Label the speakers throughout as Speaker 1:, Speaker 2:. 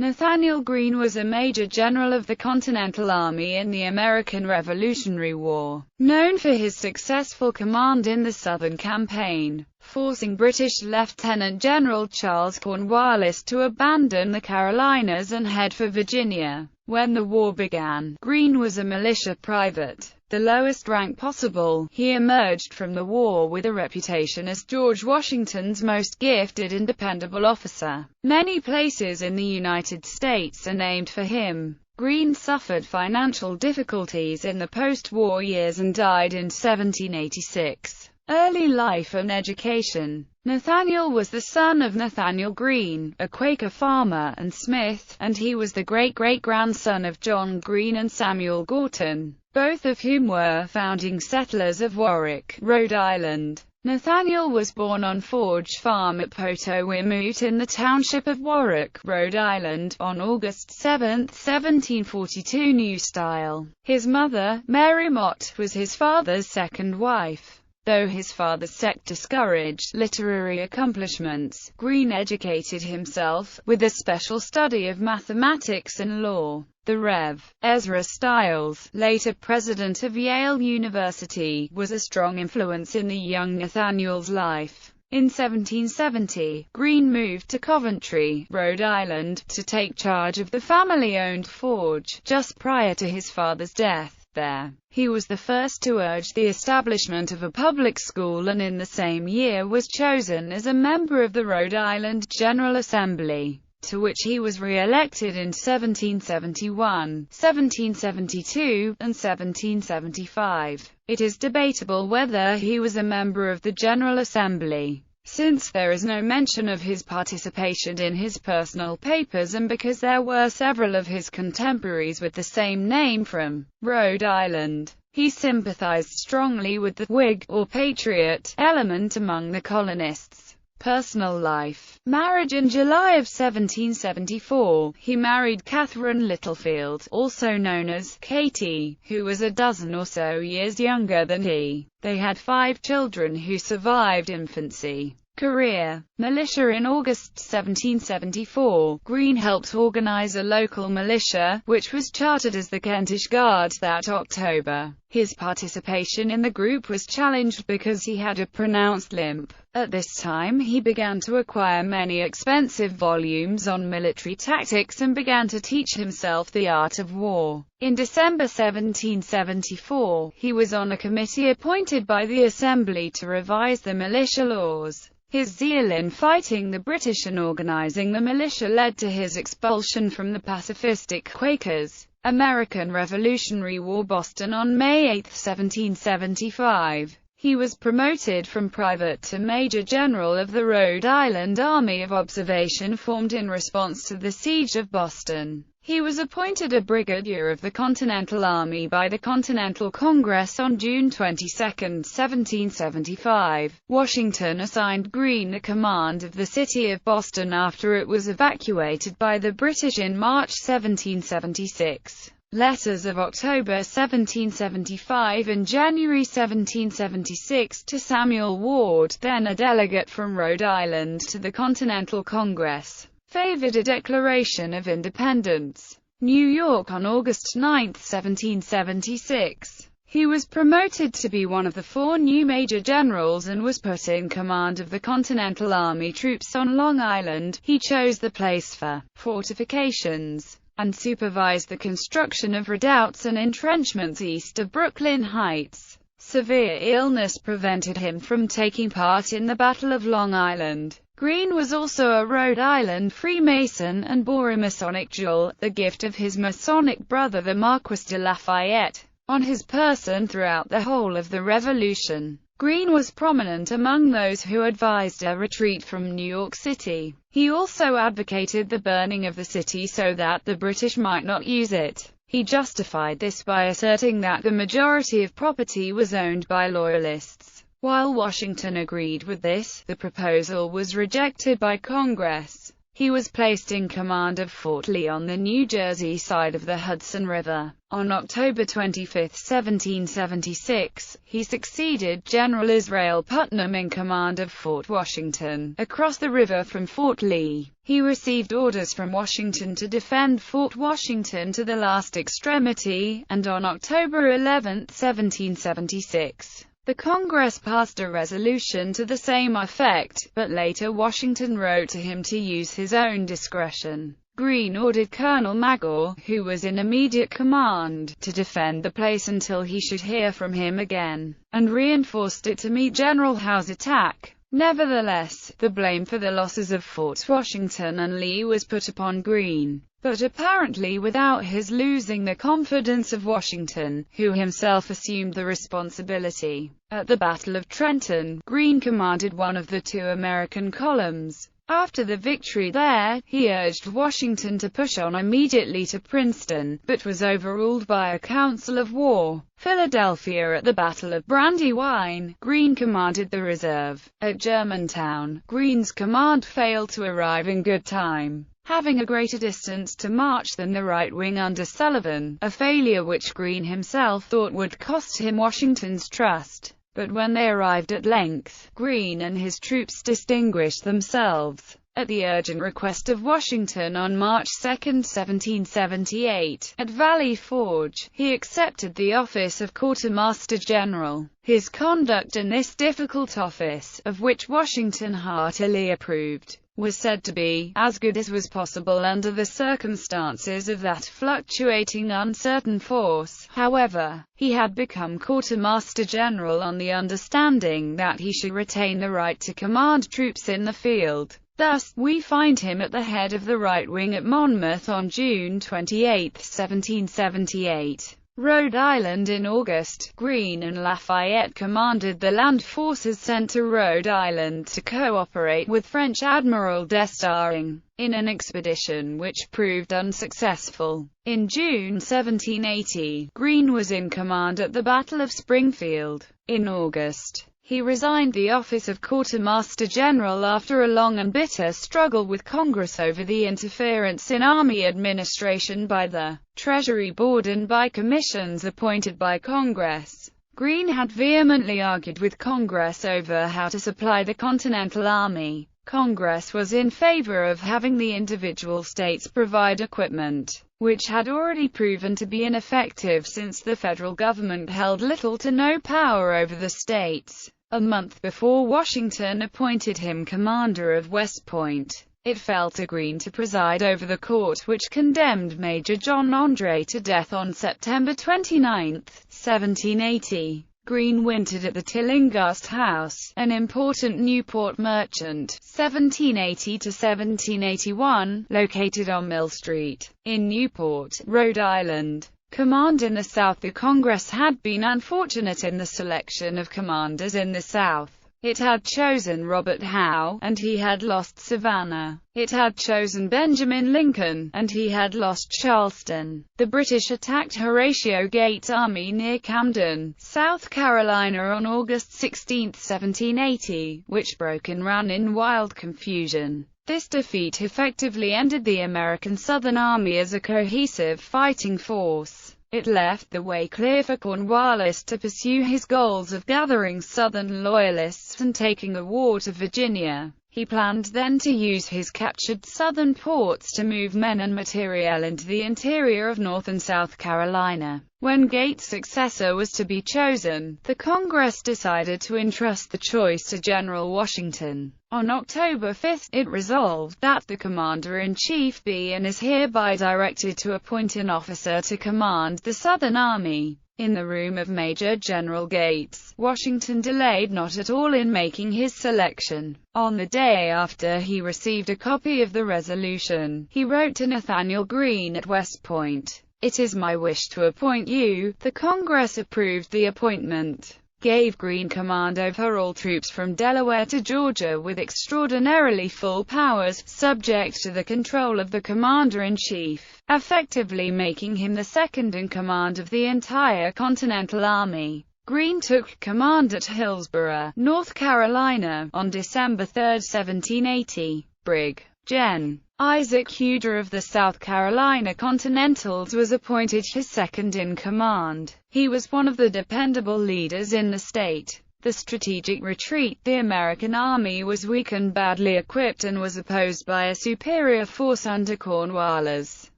Speaker 1: Nathanael Greene was a major general of the Continental Army in the American Revolutionary War, known for his successful command in the Southern Campaign, forcing British Lieutenant General Charles Cornwallis to abandon the Carolinas and head for Virginia. When the war began, Greene was a militia private, the lowest rank possible. He emerged from the war with a reputation as George Washington's most gifted and dependable officer. Many places in the United States are named for him. Greene suffered financial difficulties in the post-war years and died in 1786. Early life and education. Nathanael was the son of Nathanael Greene, a Quaker farmer and smith, and he was the great-great-grandson of John Greene and Samuel Gorton, both of whom were founding settlers of Warwick, Rhode Island. Nathanael was born on Forge Farm at Potowimut in the township of Warwick, Rhode Island, on August 7, 1742 New Style. His mother, Mary Mott, was his father's second wife. Though his father's sect discouraged literary accomplishments, Greene educated himself, with a special study of mathematics and law. The Rev. Ezra Stiles, later president of Yale University, was a strong influence in the young Nathanael's life. In 1770, Greene moved to Coventry, Rhode Island, to take charge of the family-owned forge, just prior to his father's death. There, he was the first to urge the establishment of a public school, and in the same year was chosen as a member of the Rhode Island General Assembly, to which he was re-elected in 1771, 1772, and 1775. It is debatable whether he was a member of the General Assembly, since there is no mention of his participation in his personal papers, and because there were several of his contemporaries with the same name from Rhode Island. He sympathized strongly with the Whig, or Patriot, element among the colonists. Personal life. Marriage. In July of 1774, he married Catherine Littlefield, also known as Katie, who was a dozen or so years younger than he. They had 5 children who survived infancy. Career. Militia. In August 1774, Greene helped organize a local militia, which was chartered as the Kentish Guards that October. His participation in the group was challenged because he had a pronounced limp. At this time he began to acquire many expensive volumes on military tactics and began to teach himself the art of war. In December 1774, he was on a committee appointed by the Assembly to revise the militia laws. His zeal in fighting the British and organizing the militia led to his expulsion from the pacifistic Quakers. American Revolutionary War. Boston. On May 8, 1775, he was promoted from private to Major General of the Rhode Island Army of Observation, formed in response to the siege of Boston. He was appointed a brigadier of the Continental Army by the Continental Congress on June 22, 1775. Washington assigned Greene the command of the city of Boston after it was evacuated by the British in March 1776. Letters of October 1775 and January 1776 to Samuel Ward, then a delegate from Rhode Island to the Continental Congress, favored a declaration of independence. New York. On August 9, 1776, he was promoted to be one of the 4 new major generals and was put in command of the Continental Army troops on Long Island. He chose the place for fortifications and supervised the construction of redoubts and entrenchments east of Brooklyn Heights. Severe illness prevented him from taking part in the Battle of Long Island. Greene was also a Rhode Island Freemason and bore a Masonic jewel, the gift of his Masonic brother the Marquis de Lafayette, on his person throughout the whole of the Revolution. Greene was prominent among those who advised a retreat from New York City. He also advocated the burning of the city so that the British might not use it. He justified this by asserting that the majority of property was owned by Loyalists. While Washington agreed with this, the proposal was rejected by Congress. He was placed in command of Fort Lee on the New Jersey side of the Hudson River. On October 25, 1776, he succeeded General Israel Putnam in command of Fort Washington, across the river from Fort Lee. He received orders from Washington to defend Fort Washington to the last extremity, and on October 11, 1776, the Congress passed a resolution to the same effect, but later Washington wrote to him to use his own discretion. Greene ordered Colonel Magor, who was in immediate command, to defend the place until he should hear from him again, and reinforced it to meet General Howe's attack. Nevertheless, the blame for the losses of Forts Washington and Lee was put upon Greene, but apparently without his losing the confidence of Washington, who himself assumed the responsibility. At the Battle of Trenton, Greene commanded one of the two American columns. After the victory there, he urged Washington to push on immediately to Princeton, but was overruled by a council of war. Philadelphia. At the Battle of Brandywine, Greene commanded the reserve. At Germantown, Greene's command failed to arrive in good time, having a greater distance to march than the right wing under Sullivan, a failure which Greene himself thought would cost him Washington's trust. But when they arrived at length, Greene and his troops distinguished themselves. At the urgent request of Washington on March 2, 1778, at Valley Forge, he accepted the office of Quartermaster General. His conduct in this difficult office, of which Washington heartily approved, was said to be as good as was possible under the circumstances of that fluctuating, uncertain force. However, he had become Quartermaster General on the understanding that he should retain the right to command troops in the field. Thus, we find him at the head of the right wing at Monmouth on June 28, 1778. Rhode Island. In August, Greene and Lafayette commanded the land forces sent to Rhode Island to cooperate with French Admiral d'Estaing, in an expedition which proved unsuccessful. In June 1780, Greene was in command at the Battle of Springfield. In August, he resigned the office of Quartermaster General after a long and bitter struggle with Congress over the interference in Army administration by the Treasury Board and by commissions appointed by Congress. Greene had vehemently argued with Congress over how to supply the Continental Army. Congress was in favor of having the individual states provide equipment, which had already proven to be ineffective since the federal government held little to no power over the states. A month before Washington appointed him commander of West Point, it fell to Greene to preside over the court which condemned Major John Andre to death on September 29, 1780. Greene wintered at the Tillinghast House, an important Newport merchant, 1780 to 1781, located on Mill Street, in Newport, Rhode Island. Command in the South. The Congress had been unfortunate in the selection of commanders in the South. It had chosen Robert Howe, and he had lost Savannah. It had chosen Benjamin Lincoln, and he had lost Charleston. The British attacked Horatio Gates' army near Camden, South Carolina on August 16, 1780, which broke and ran in wild confusion. This defeat effectively ended the American Southern Army as a cohesive fighting force. It left the way clear for Cornwallis to pursue his goals of gathering Southern Loyalists and taking a war to Virginia. He planned then to use his captured Southern ports to move men and materiel into the interior of North and South Carolina. When Gates' successor was to be chosen, the Congress decided to entrust the choice to General Washington. On October 5, it resolved that the Commander-in-Chief be and is hereby directed to appoint an officer to command the Southern Army. In the room of Major General Gates, Washington delayed not at all in making his selection. On the day after he received a copy of the resolution, he wrote to Nathanael Greene at West Point, "It is my wish to appoint you." The Congress approved the appointment, gave Greene command over all troops from Delaware to Georgia with extraordinarily full powers, subject to the control of the Commander-in-Chief, effectively making him the second in command of the entire Continental Army. Greene took command at Hillsborough, North Carolina, on December 3, 1780. Brig. Gen. Isaac Huger of the South Carolina Continentals was appointed his second-in-command. He was one of the dependable leaders in the state. The strategic retreat. The American army was weak and badly equipped and was opposed by a superior force under Cornwallis.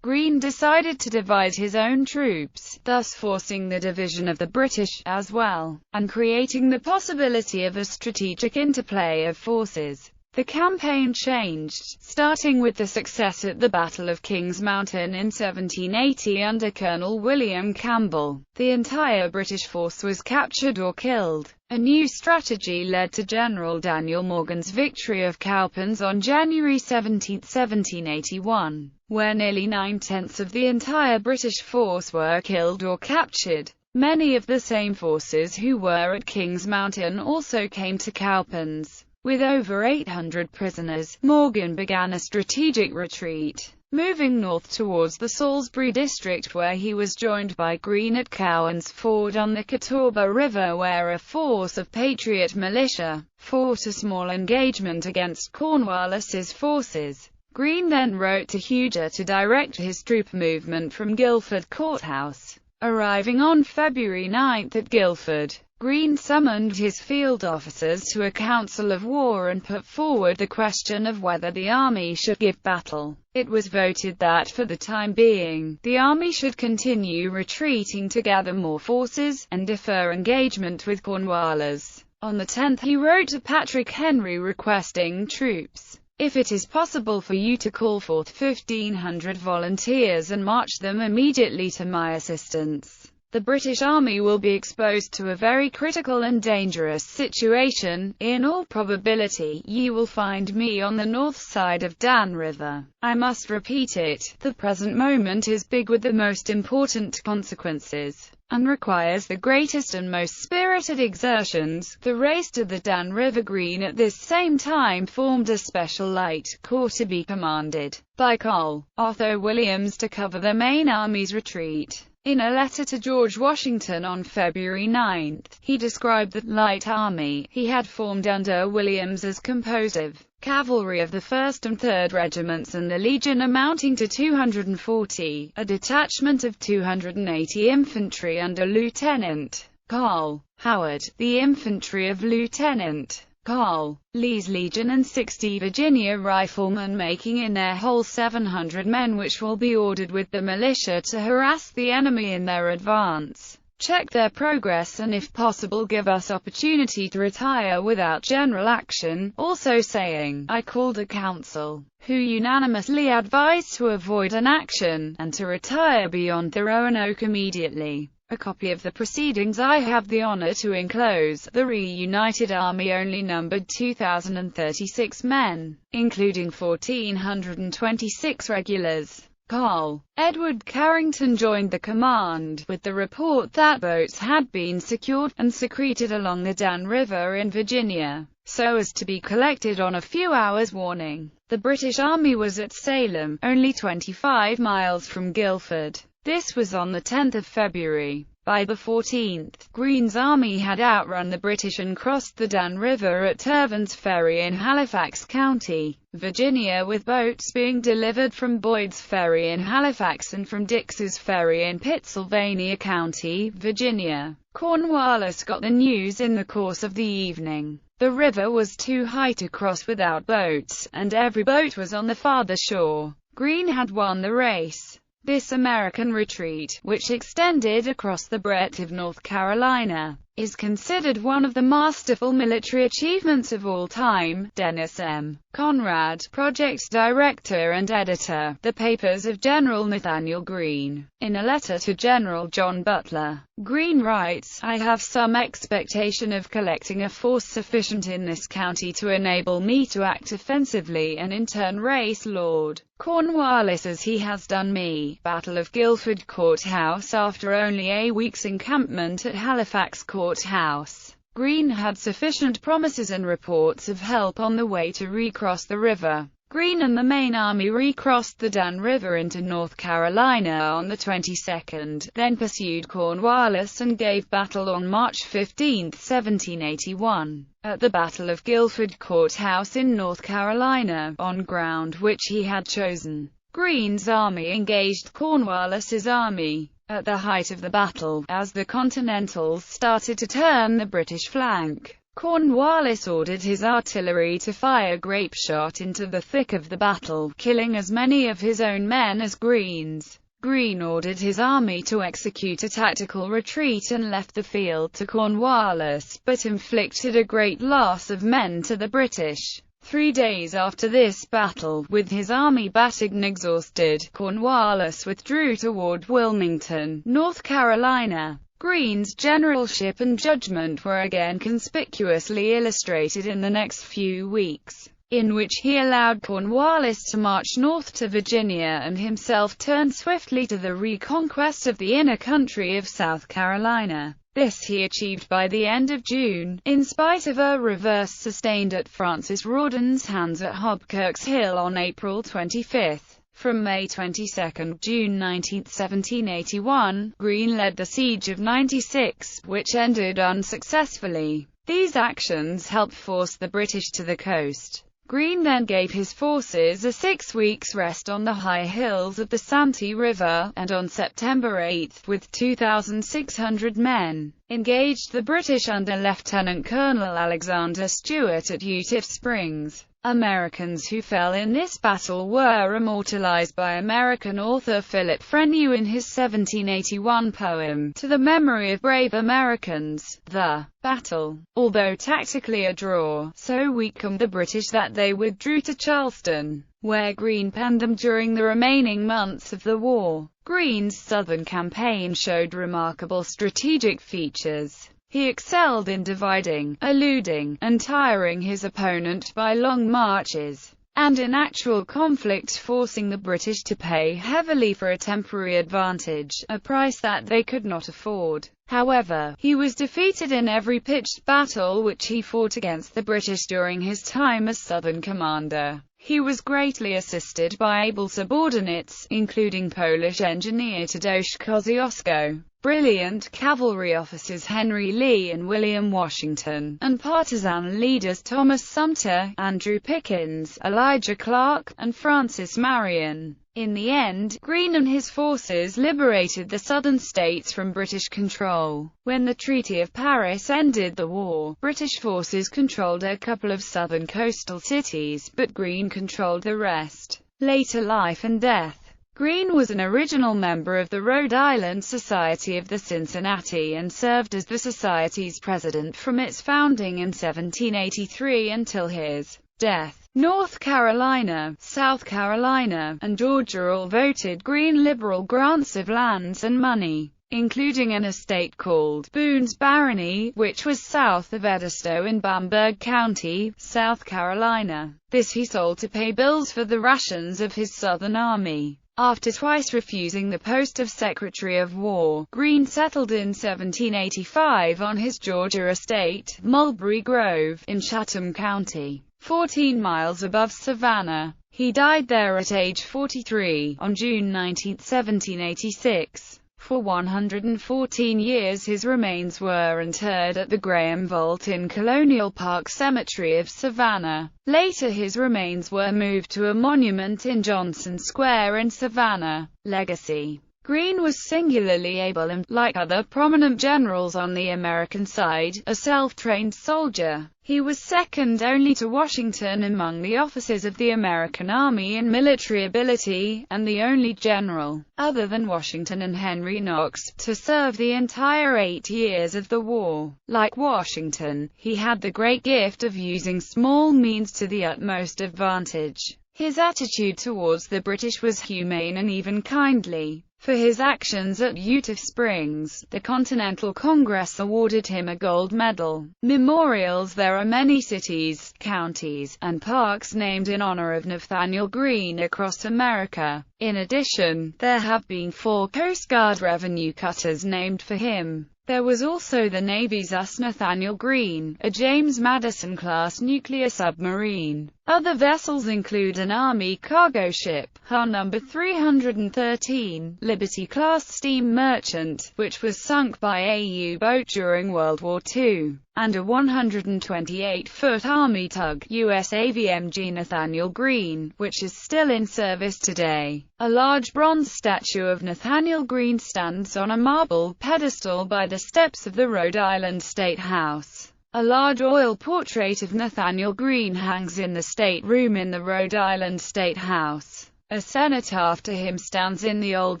Speaker 1: Greene decided to divide his own troops, thus forcing the division of the British, as well, and creating the possibility of a strategic interplay of forces. The campaign changed, starting with the success at the Battle of Kings Mountain in 1780 under Colonel William Campbell. The entire British force was captured or killed. A new strategy led to General Daniel Morgan's victory of Cowpens on January 17, 1781, where nearly 9/10 of the entire British force were killed or captured. Many of the same forces who were at Kings Mountain also came to Cowpens. With over 800 prisoners, Morgan began a strategic retreat, moving north towards the Salisbury district, where he was joined by Greene at Cowan's Ford on the Catawba River, where a force of Patriot militia fought a small engagement against Cornwallis's forces. Greene then wrote to Huger to direct his troop movement from Guilford Courthouse. Arriving on February 9 at Guilford, Greene summoned his field officers to a council of war and put forward the question of whether the army should give battle. It was voted that, for the time being, the army should continue retreating to gather more forces, and defer engagement with Cornwallis. On the 10th he wrote to Patrick Henry requesting troops. If it is possible for you to call forth 1,500 volunteers and march them immediately to my assistance, the British Army will be exposed to a very critical and dangerous situation. In all probability, ye will find me on the north side of Dan River. I must repeat it, the present moment is big with the most important consequences, and requires the greatest and most spirited exertions. The race to the Dan River. Greene at this same time formed a special light corps to be commanded by Col. Arthur Williams to cover the main army's retreat. In a letter to George Washington on February 9, he described the light army he had formed under Williams as composed of cavalry of the 1st and 3rd Regiments and the Legion amounting to 240, a detachment of 280 infantry under Lieutenant Col. Howard, the infantry of Lieutenant Col. Lee's Legion, and 60 Virginia riflemen, making in their whole 700 men, which will be ordered with the militia to harass the enemy in their advance, check their progress, and if possible give us opportunity to retire without general action. Also saying, I called a council, who unanimously advised to avoid an action, and to retire beyond the Roanoke immediately. A copy of the proceedings I have the honor to enclose. The reunited army only numbered 2,036 men, including 1,426 regulars. Col. Edward Carrington joined the command, with the report that boats had been secured and secreted along the Dan River in Virginia, so as to be collected on a few hours' warning. The British Army was at Salem, only 25 miles from Guilford. This was on the 10th of February. By the 14th, Greene's army had outrun the British and crossed the Dan River at Turvin's Ferry in Halifax County, Virginia, with boats being delivered from Boyd's Ferry in Halifax and from Dix's Ferry in Pittsylvania County, Virginia. Cornwallis got the news in the course of the evening. The river was too high to cross without boats, and every boat was on the farther shore. Greene had won the race. This American retreat, which extended across the breadth of North Carolina, is considered one of the masterful military achievements of all time. Dennis M. Conrad, project director and editor, The Papers of General Nathanael Greene. In a letter to General John Butler, Greene writes, I have some expectation of collecting a force sufficient in this county to enable me to act offensively and in turn race Lord Cornwallis as he has done me. Battle of Guilford Courthouse. After only a week's encampment at Halifax Courthouse, Greene had sufficient promises and reports of help on the way to recross the river. Greene and the main army recrossed the Dan River into North Carolina on the 22nd, then pursued Cornwallis and gave battle on March 15, 1781. at the Battle of Guilford Courthouse in North Carolina, on ground which he had chosen. Greene's army engaged Cornwallis's army at the height of the battle. As the Continentals started to turn the British flank, Cornwallis ordered his artillery to fire grape shot into the thick of the battle, killing as many of his own men as Greene's. Greene ordered his army to execute a tactical retreat and left the field to Cornwallis, but inflicted a great loss of men to the British. 3 days after this battle, with his army battered and exhausted, Cornwallis withdrew toward Wilmington, North Carolina. Greene's generalship and judgment were again conspicuously illustrated in the next few weeks, in which he allowed Cornwallis to march north to Virginia and himself turned swiftly to the reconquest of the inner country of South Carolina. This he achieved by the end of June, in spite of a reverse sustained at Francis Rawdon's hands at Hobkirk's Hill on April 25. From May 22 – June 19, 1781, Greene led the siege of 96, which ended unsuccessfully. These actions helped force the British to the coast. Greene then gave his forces a 6 weeks' rest on the high hills of the Santee River, and on September 8, with 2,600 men, engaged the British under Lieutenant Colonel Alexander Stewart at Utiff Springs. Americans who fell in this battle were immortalized by American author Philip Freneau in his 1781 poem, To the Memory of Brave Americans. The battle, although tactically a draw, so weakened the British that they withdrew to Charleston, where Greene penned them during the remaining months of the war. Greene's southern campaign showed remarkable strategic features. He excelled in dividing, eluding, and tiring his opponent by long marches, and in actual conflict forcing the British to pay heavily for a temporary advantage, a price that they could not afford. However, he was defeated in every pitched battle which he fought against the British during his time as Southern commander. He was greatly assisted by able subordinates, including Polish engineer Tadeusz Kosciuszko, brilliant cavalry officers Henry Lee and William Washington, and partisan leaders Thomas Sumter, Andrew Pickens, Elijah Clark, and Francis Marion. In the end, Greene and his forces liberated the southern states from British control. When the Treaty of Paris ended the war, British forces controlled a couple of southern coastal cities, but Greene controlled the rest. Later life and death. Greene was an original member of the Rhode Island Society of the Cincinnati and served as the Society's president from its founding in 1783 until his death. North Carolina, South Carolina, and Georgia all voted Greene liberal grants of lands and money, including an estate called Boone's Barony, which was south of Edisto in Bamberg County, South Carolina. This he sold to pay bills for the rations of his Southern army. After twice refusing the post of Secretary of War, Greene settled in 1785 on his Georgia estate, Mulberry Grove, in Chatham County, 14 miles above Savannah. He died there at age 43, on June 19, 1786. For 114 years his remains were interred at the Graham Vault in Colonial Park Cemetery of Savannah. Later his remains were moved to a monument in Johnson Square in Savannah. Legacy. Greene was singularly able and, like other prominent generals on the American side, a self-trained soldier. He was second only to Washington among the officers of the American Army in military ability, and the only general, other than Washington and Henry Knox, to serve the entire 8 years of the war. Like Washington, he had the great gift of using small means to the utmost advantage. His attitude towards the British was humane and even kindly. For his actions at Utiff Springs, the Continental Congress awarded him a gold medal. Memorials. There are many cities, counties, and parks named in honor of Nathanael Greene across America. In addition, there have been 4 Coast Guard revenue cutters named for him. There was also the Navy's Nathanael Greene, a James Madison-class nuclear submarine. Other vessels include an Army cargo ship, No. 313, Liberty-class steam merchant, which was sunk by a U-boat during World War II, and a 128-foot Army tug, USAVMG Nathanael Greene, which is still in service today. A large bronze statue of Nathanael Greene stands on a marble pedestal by the steps of the Rhode Island State House. A large oil portrait of Nathanael Greene hangs in the State Room in the Rhode Island State House. A cenotaph to him stands in the Old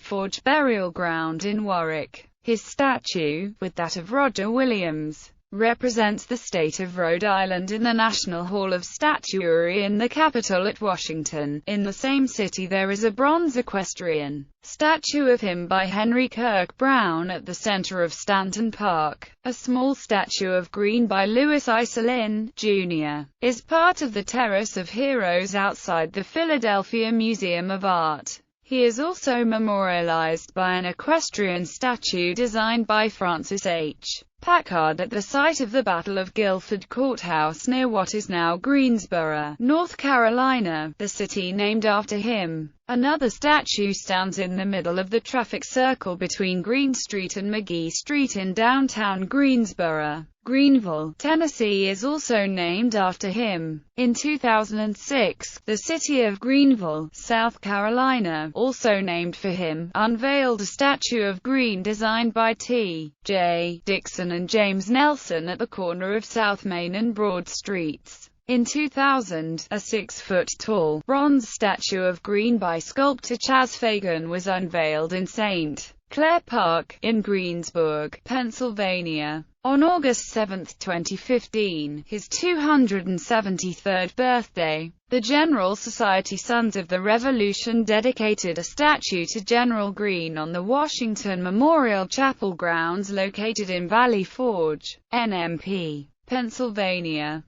Speaker 1: Forge Burial Ground in Warwick. His statue, with that of Roger Williams, represents the state of Rhode Island in the National Hall of Statuary in the Capitol at Washington. In the same city there is a bronze equestrian statue of him by Henry Kirk Brown at the center of Stanton Park. A small statue of Greene by Louis Iselin, Jr., is part of the Terrace of Heroes outside the Philadelphia Museum of Art. He is also memorialized by an equestrian statue designed by Francis H. Packard at the site of the Battle of Guilford Courthouse near what is now Greensboro, North Carolina, the city named after him. Another statue stands in the middle of the traffic circle between Green Street and McGee Street in downtown Greensboro. Greeneville, Tennessee is also named after him. In 2006, the city of Greeneville, South Carolina, also named for him, unveiled a statue of Greene designed by T.J. Dixon and James Nelson at the corner of South Main and Broad Streets. In 2000, a 6-foot-tall, bronze statue of Greene by sculptor Chas Fagan was unveiled in St. Clair Park, in Greensburg, Pennsylvania. On August 7, 2015, his 273rd birthday, the General Society Sons of the Revolution dedicated a statue to General Greene on the Washington Memorial Chapel grounds located in Valley Forge, NMP, Pennsylvania.